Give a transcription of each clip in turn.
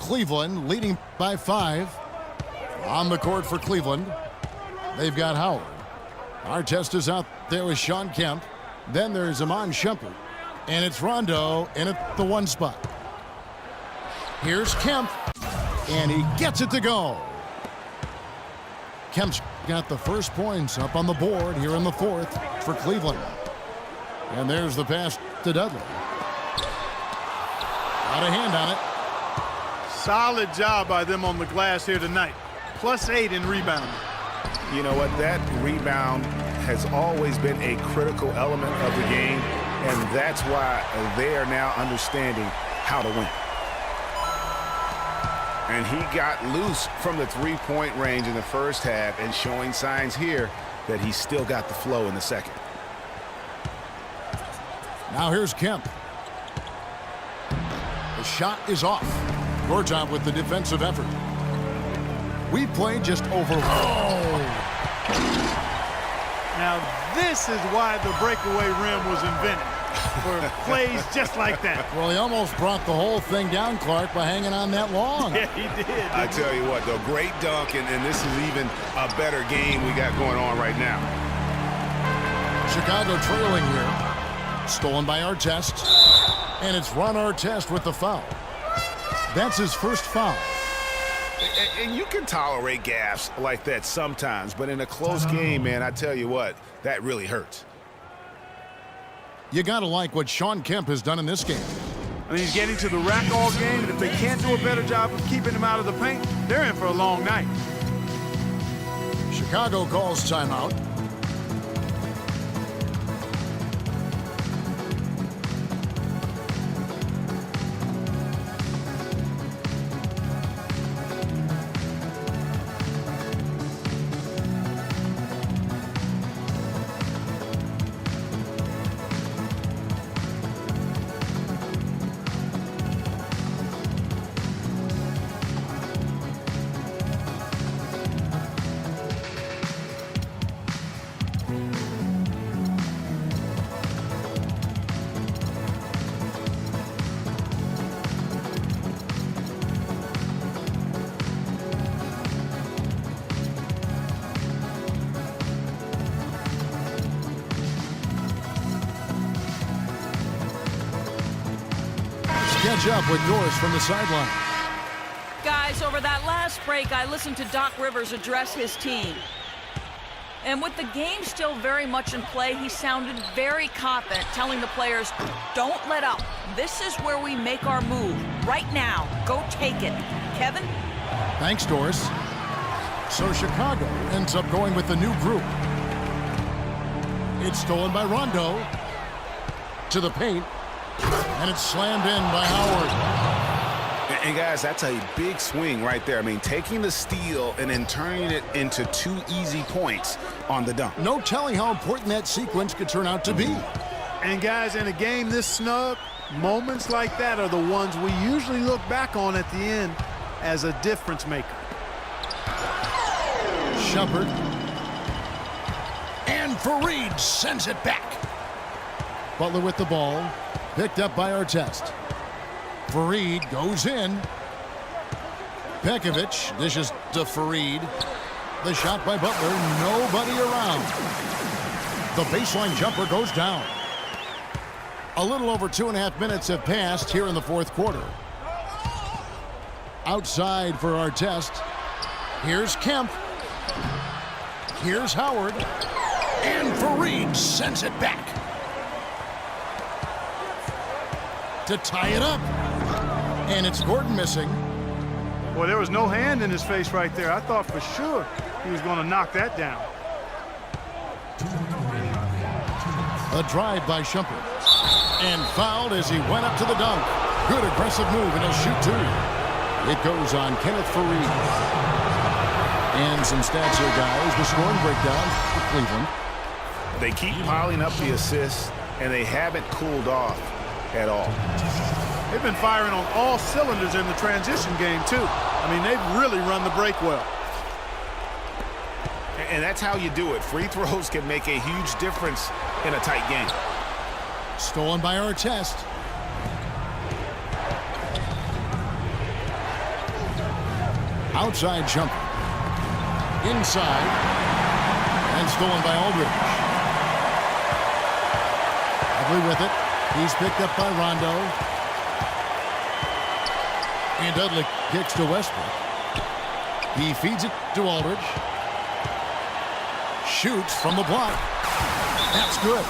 Cleveland, leading by 5. On the court for Cleveland, they've got Howard. Artest is out there with Shawn Kemp. Then there's Iman Shumpert. And it's Rondo in at the 1 spot. Here's Kemp. And he gets it to go. Kemp's got the first points up on the board here in the 4th for Cleveland. And there's the pass to Dudley. Got a hand on it. Solid job by them on the glass here tonight. +8 in rebounding. You know what? That rebound has always been a critical element of the game, and that's why they are now understanding how to win. And he got loose from the three-point range in the first half and showing signs here that he's still got the flow in the second. Now here's Kemp. The shot is off. Gortop with the defensive effort. We played just over. Now this is why the breakaway rim was invented. For plays just like that. Well, he almost brought the whole thing down, Clark, by hanging on that long. Yeah, he did. I tell you what, though, great dunk, and this is even a better game we got going on right now. Chicago trailing here. Stolen by Artest. And it's Ron Artest with the foul. That's his first foul. And you can tolerate gaffes like that sometimes, but in a close game, man, I tell you what, that really hurts. You got to like what Shawn Kemp has done in this game. I mean, he's getting to the rack all game, and if they can't do a better job of keeping him out of the paint, they're in for a long night. Chicago calls timeout. Catch up with Doris from the sideline. Guys, over that last break, I listened to Doc Rivers address his team. And with the game still very much in play, he sounded very confident, telling the players, don't let up. This is where we make our move. Right now. Go take it. Kevin? Thanks, Doris. So Chicago ends up going with the new group. It's stolen by Rondo. To the paint. And it's slammed in by Howard. And guys, that's a big swing right there. I mean, taking the steal and then turning it into 2 easy points on the dunk. No telling how important that sequence could turn out to be. And guys, in a game this snug, moments like that are the ones we usually look back on at the end as a difference maker. Shumpert. And Fareed sends it back. Butler with the ball. Picked up by Artest. Fareed goes in. Pekovic dishes to Fareed. The shot by Butler. Nobody around. The baseline jumper goes down. A little over 2.5 minutes have passed here in the 4th quarter. Outside for Artest. Here's Kemp. Here's Howard. And Fareed sends it back. To tie it up. And it's Gordon missing. Well, there was no hand in his face right there. I thought for sure he was going to knock that down. A drive by Shumpert. And fouled as he went up to the dunk. Good aggressive move, and he'll shoot 2. It goes on Kenneth Fareed. And some stats here, guys. The scoring breakdown for Cleveland. They keep piling up the assists, and they haven't cooled off at all. They've been firing on all cylinders in the transition game, too. I mean, they've really run the break well. And that's how you do it. Free throws can make a huge difference in a tight game. Stolen by Artest. Outside jumper. Inside. And stolen by Aldridge. Ugly with it. He's picked up by Rondo. And Dudley kicks to Westbrook. He feeds it to Aldridge. Shoots from the block. That's good.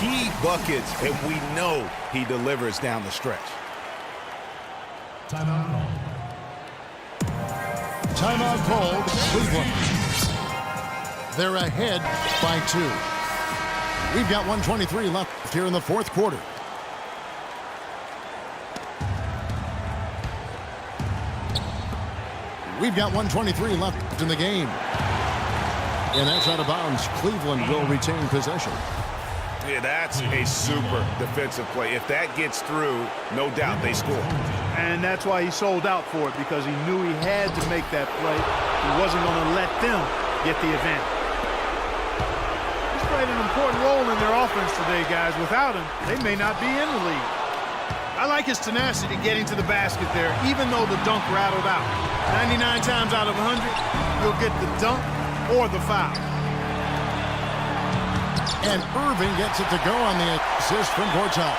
Key buckets, and we know he delivers down the stretch. Timeout called Cleveland. They're ahead by 2. We've got 1:23 left here in the fourth quarter. We've got 1:23 left in the game. And that's out of bounds. Cleveland will retain possession. Yeah, that's a super defensive play. If that gets through, no doubt they score. And that's why he sold out for it, because he knew he had to make that play. He wasn't going to let them get the advantage. He's played an important role in their offense today, guys. Without him, they may not be in the lead. I like his tenacity getting to the basket there, even though the dunk rattled out. 99 times out of 100, you'll get the dunk or the foul. And Irving gets it to go on the assist from Gortat.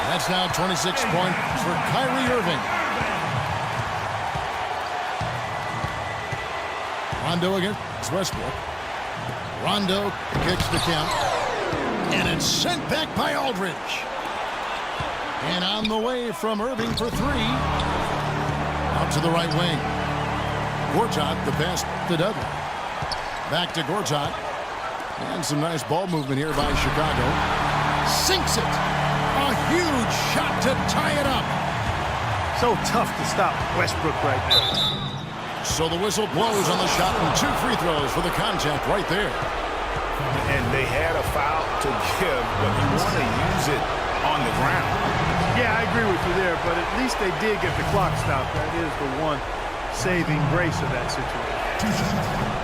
That's now 26 points for Kyrie Irving. Rondo against Westbrook. Rondo kicks to Kemp. And it's sent back by Aldridge. And on the way from Irving for 3. Out to the right wing. Gortat, the pass to Dudley. Back to Gortat. And some nice ball movement here by Chicago. Sinks it. A huge shot to tie it up. So tough to stop Westbrook right now. So the whistle blows on the shot and 2 free throws for the contact right there. And they had a foul to give, but you want to use it on the ground. Yeah, I agree with you there, but at least they did get the clock stopped. That is the one saving grace of that situation.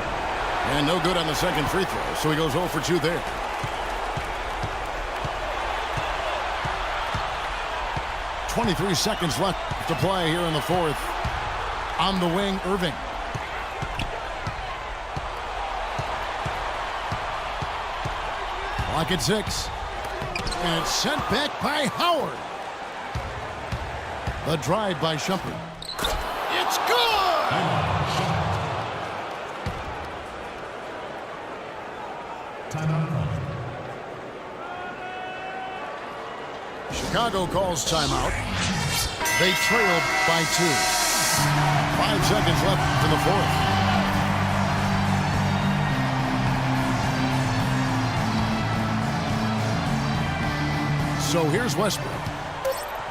And no good on the second free throw, so he goes 0 for 2 there. .23 seconds left to play here in the fourth. On the wing, Irving. Clock at 6. And it's sent back by Howard. The drive by Shumpert. It's good! Chicago calls timeout. They trail by 2. 5 seconds left in the fourth. So here's Westbrook.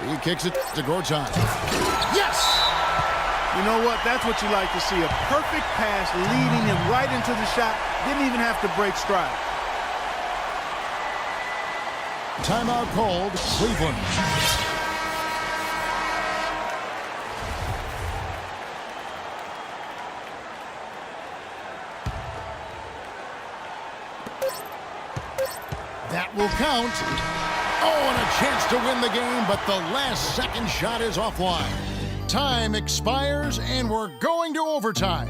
He kicks it to Gortat. Yes! You know what? That's what you like to see. A perfect pass leading him right into the shot. Didn't even have to break stride. Timeout called Cleveland. That will count. Oh, and a chance to win the game, but the last second shot is offline. Time expires, and we're going to overtime.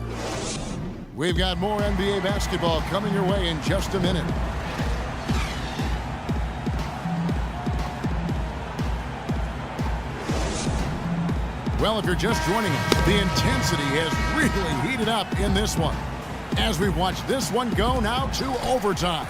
We've got more NBA basketball coming your way in just a minute. Well, if you're just joining us, the intensity has really heated up in this one. As we watch this one go now to overtime.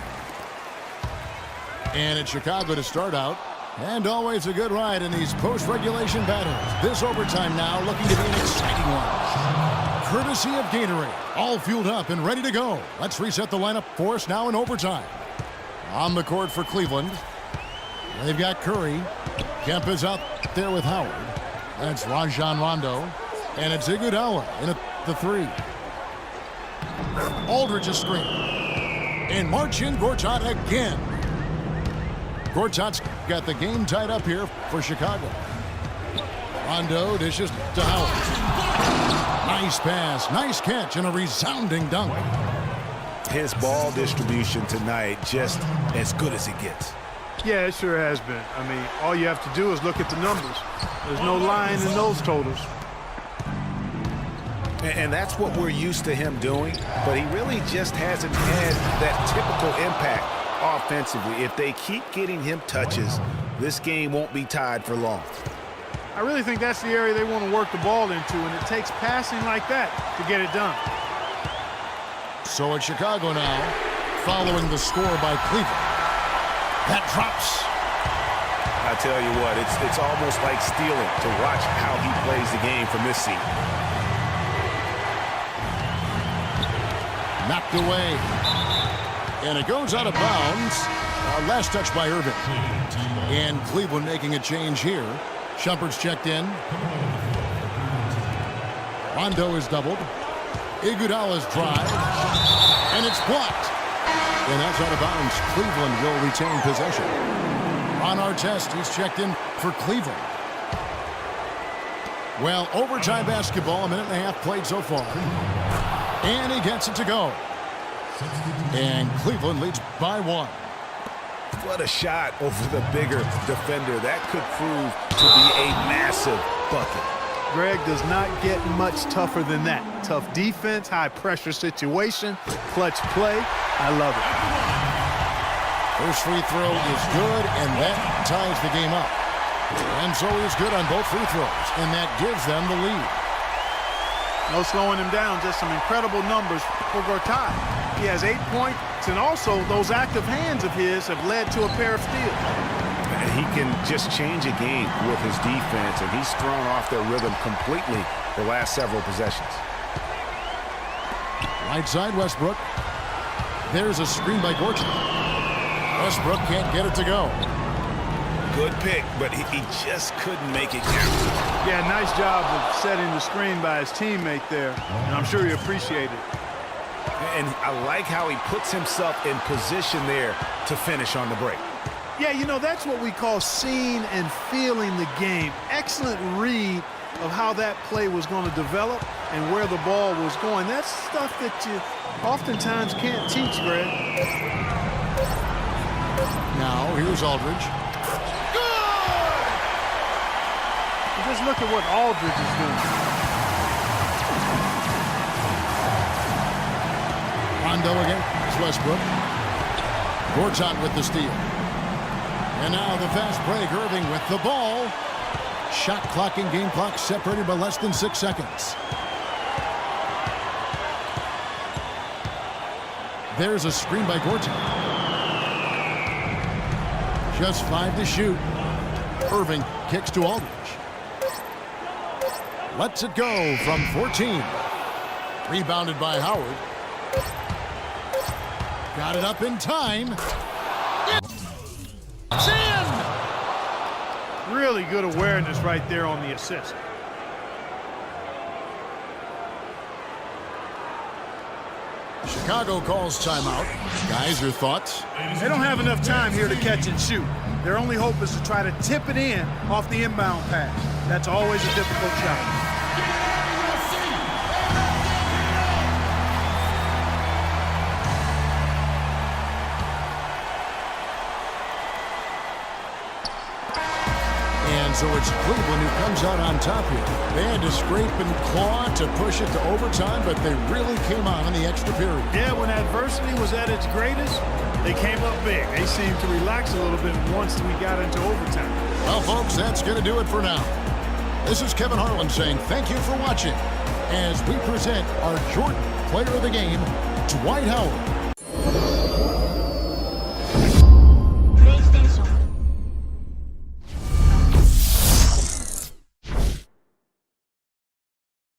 And it's Chicago to start out. And always a good ride in these post-regulation battles. This overtime now looking to be an exciting one. Courtesy of Gatorade. All fueled up and ready to go. Let's reset the lineup for us now in overtime. On the court for Cleveland. They've got Curry. Kemp is out there with Howard. That's Rajon Rondo. And it's Iguodala in at the 3. Aldridge a screen. And march in Gortat again. Gortat's got the game tied up here for Chicago. Rondo dishes to Howard. Nice pass, nice catch, and a resounding dunk. His ball distribution tonight just as good as it gets. Yeah, it sure has been. I mean, all you have to do is look at the numbers. There's no line in those totals. And that's what we're used to him doing, but he really just hasn't had that typical impact offensively. If they keep getting him touches, this game won't be tied for long. I really think that's the area they want to work the ball into, and it takes passing like that to get it done. So it's Chicago now, following the score by Cleveland. That drops. I tell you what, it's almost like stealing to watch how he plays the game from this seat. Knocked away. And it goes out of bounds. Last touch by Irving. And Cleveland making a change here. Shumpert's checked in. Rondo is doubled. Iguodala's drive. And it's blocked. And that's out of bounds. Cleveland will retain possession. On our test, he's checked in for Cleveland. Well, overtime basketball, a minute and a half played so far. And he gets it to go. And Cleveland leads by 1. What a shot over the bigger defender. That could prove to be a massive bucket. Greg does not get much tougher than that. Tough defense, high pressure situation, clutch play. I love it. First free throw is good, and that ties the game up. And so he's good on both free throws, and that gives them the lead. No slowing him down, just some incredible numbers for Gortat. He has 8 points, and also those active hands of his have led to a pair of steals. He can just change a game with his defense, and he's thrown off their rhythm completely the last several possessions. Right side, Westbrook. There's a screen by Gortat. Westbrook can't get it to go. Good pick, but he just couldn't make it count. Yeah, nice job of setting the screen by his teammate there, and I'm sure he appreciated it. And I like how he puts himself in position there to finish on the break. Yeah, you know, that's what we call seeing and feeling the game. Excellent read of how that play was going to develop and where the ball was going. That's stuff that you oftentimes can't teach, Greg. Now, here's Aldridge. Good! And just look at what Aldridge is doing. Rondo again. It's Westbrook. Gortat with the steal. And now the fast break. Irving with the ball. Shot clock and game clock separated by less than 6 seconds. There's a screen by Gortat. Just 5 to shoot. Irving kicks to Aldridge. Lets it go from 14. Rebounded by Howard. Got it up in time. It's in! Really good awareness right there on the assist. Chicago calls timeout. Guys, your thoughts? They don't have enough time here to catch and shoot. Their only hope is to try to tip it in off the inbound pass. That's always a difficult shot. So it's Cleveland who comes out on top here. They had to scrape and claw to push it to overtime, but they really came on in the extra period. Yeah, when adversity was at its greatest, they came up big. They seemed to relax a little bit once we got into overtime. Well, folks, that's going to do it for now. This is Kevin Harlan saying thank you for watching as we present our Jordan Player of the Game, Dwight Howard.